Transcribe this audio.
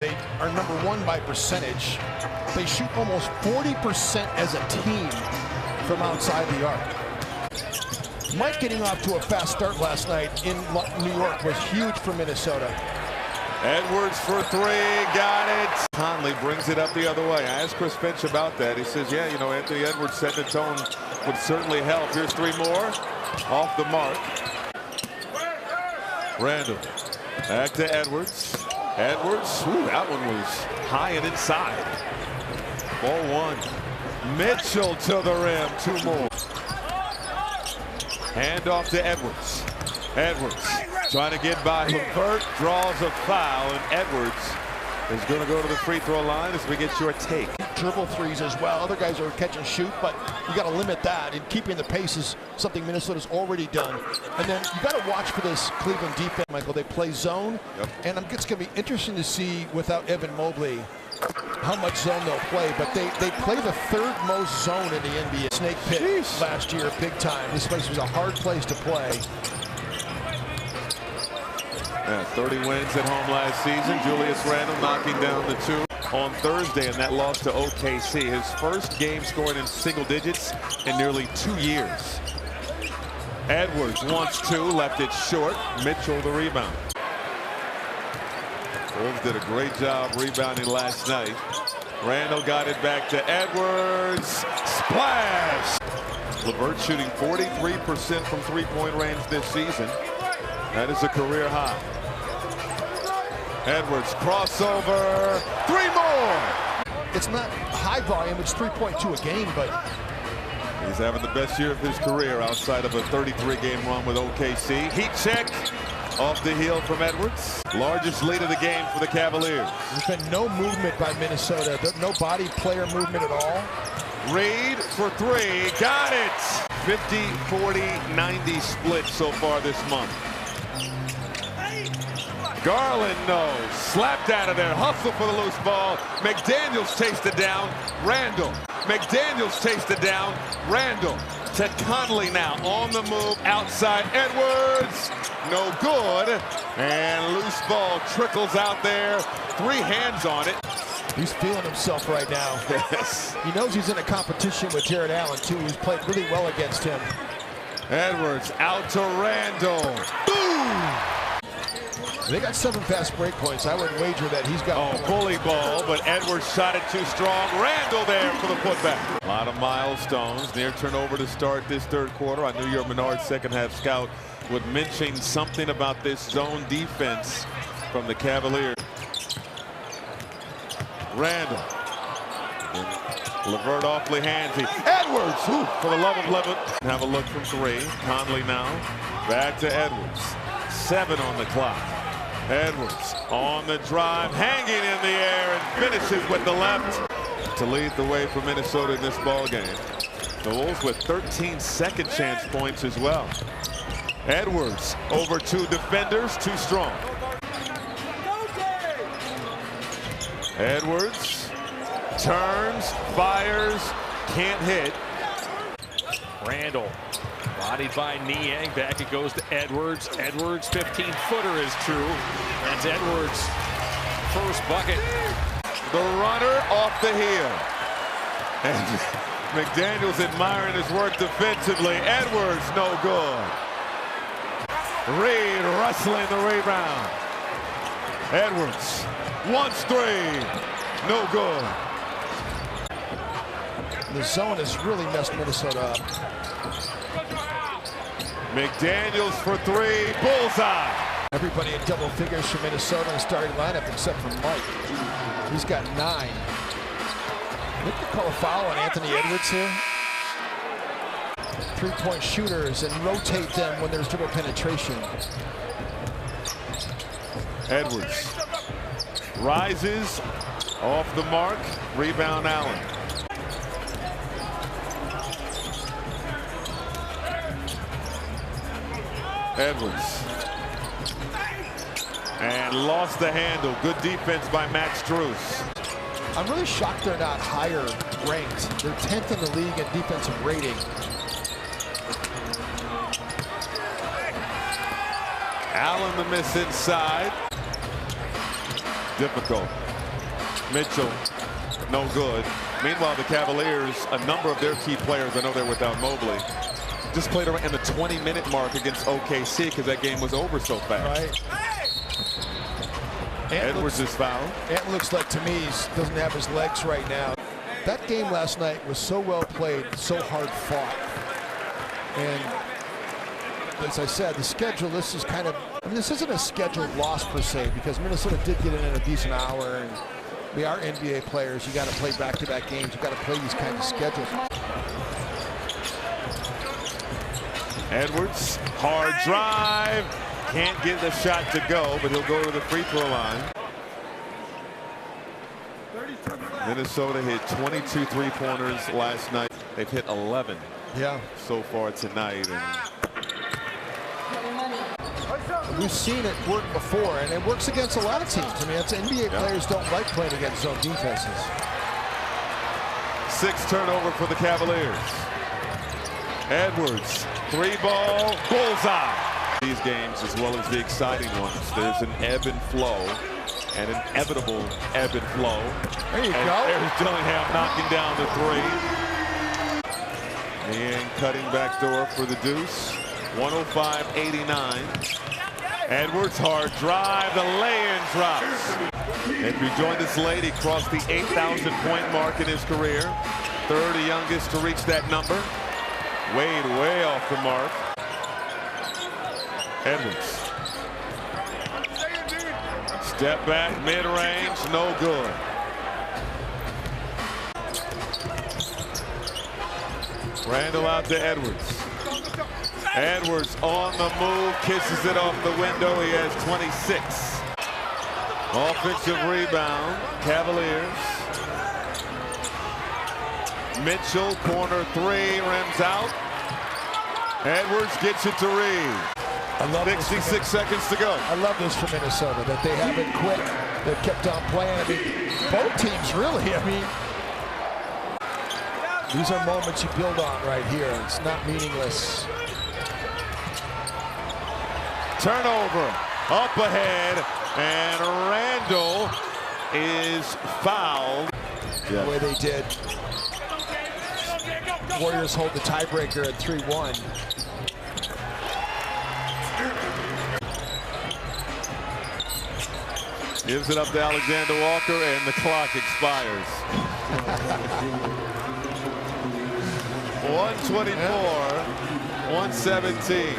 They are #1 by percentage. They shoot almost 40% as a team from outside the arc. Mike getting off to a fast start last night in New York was huge for Minnesota. Edwards for three, got it. Conley brings it up the other way. I asked Chris Finch about that. He says, yeah, you know, Anthony Edwards setting the tone would certainly help. Here's three more. Off the mark. Randall. Back to Edwards. Edwards, ooh, that one was high and inside. Ball one. Mitchell to the rim, two more. Hand off to Edwards. Edwards trying to get by Levert, draws a foul, and Edwards is going to go to the free throw line as we get your take. Dribble threes as well. Other guys are catch and shoot, but you got to limit that. And keeping the pace is something Minnesota's already done. And then you got to watch for this Cleveland defense, Michael. They play zone, and it's going to be interesting to see without Evan Mobley how much zone they'll play. But they play the third most zone in the NBA. Snake pit last year, big time. This place was a hard place to play. Yeah, 30 wins at home last season. Julius Randle knocking down the two on Thursday in that loss to OKC. His first game scoring in single digits in nearly 2 years. Edwards wants two, left it short. Mitchell the rebound. Wolves did a great job rebounding last night. Randle got it back to Edwards. Splash! Levert shooting 43% from three-point range this season. That is a career high. Edwards crossover, three more. It's not high volume, it's 3.2 a game, but he's having the best year of his career outside of a 33-game run with OKC. Heat check off the heel from Edwards. Largest lead of the game for the Cavaliers. There's been no movement by Minnesota. No body player movement at all. Reed for three, got it. 50, 40, 90 split so far this month. Garland knows, slapped out of there, hustle for the loose ball. McDaniels chased it down, Randall. McDaniels chased it down, Randall. To Conley now, on the move, outside Edwards. No good, and loose ball trickles out there. Three hands on it. He's feeling himself right now. Yes. He knows he's in a competition with Jared Allen, too, who's played really well against him. Edwards out to Randall. Boom! They got 7 fast break points. I would wager that he's got bully ball, but Edwards shot it too strong. Randall there for the putback. A lot of milestones. Near turnover to start this third quarter. I knew your Menard second half scout would mention something about this zone defense from the Cavaliers. Randall. Levert awfully handsy. Edwards, for the love of Levert. Have a look from three. Conley now. Back to Edwards. 7 on the clock. Edwards on the drive, hanging in the air, and finishes with the left to lead the way for Minnesota in this ball game. The Wolves with 13 second chance points as well. Edwards over 2 defenders, too strong. Edwards turns, fires, can't hit. Randall. Bodied by Niang, back it goes to Edwards. Edwards, 15-footer is true. That's Edwards' first bucket. The runner off the heel. And McDaniels admiring his work defensively. Edwards, no good. Reed rustling the rebound. Edwards wants three, no good. The zone has really messed Minnesota up. McDaniels for three, bullseye. Everybody in double figures for Minnesota in the starting lineup except for Mike. He's got 9. They could call a foul on Anthony Edwards here. 3-point shooters and rotate them when there's dribble penetration. Edwards rises off the mark, rebound Allen. Edwards. And lost the handle. Good defense by Max Strus. I'm really shocked they're not higher ranked. They're 10th in the league in defensive rating. Allen the miss inside. Difficult. Mitchell, no good. Meanwhile, the Cavaliers, a number of their key players, I know they're without Mobley, just played around in the 20-minute mark against OKC because that game was over so fast. Right. Edwards is fouled. Ant looks like, to me, he doesn't have his legs right now. That game last night was so well played, so hard fought. And as I said, the schedule, this is kind of, I mean, this isn't a scheduled loss per se, because Minnesota did get in at a decent hour, and we are NBA players. You got to play back-to-back games. You got to play these kinds of schedules. Edwards, hard drive. Can't get the shot to go, but he'll go to the free throw line. Minnesota hit 22 three-pointers last night. They've hit 11 so far tonight. And we've seen it work before, and it works against a lot of teams. I mean, it's NBA players don't like playing against zone defenses. 6 turnover for the Cavaliers. Edwards, 3-ball, bullseye. These games, as well as the exciting ones, there's an ebb and flow, an inevitable ebb and flow. There you and go. There's Dillingham knocking down the 3. And cutting back door for the deuce. 105-89. Edwards, hard drive, the lay-in drops. And if you join us late, he crossed the 8,000-point mark in his career. Third youngest to reach that number. Wade way off the mark. Edwards. Step back, mid-range, no good. Randall out to Edwards. Edwards on the move, kisses it off the window. He has 26. Offensive rebound, Cavaliers. Mitchell, corner 3, rims out. Edwards gets it to Reed. 66 seconds to go. I love this for Minnesota, that they haven't quit. They've kept on playing. I mean, both teams really, I mean, these are moments you build on right here. It's not meaningless. Turnover, up ahead, and Randall is fouled. The way they did. Warriors hold the tiebreaker at 3-1. Gives it up to Alexander Walker, and the clock expires. 124, 117.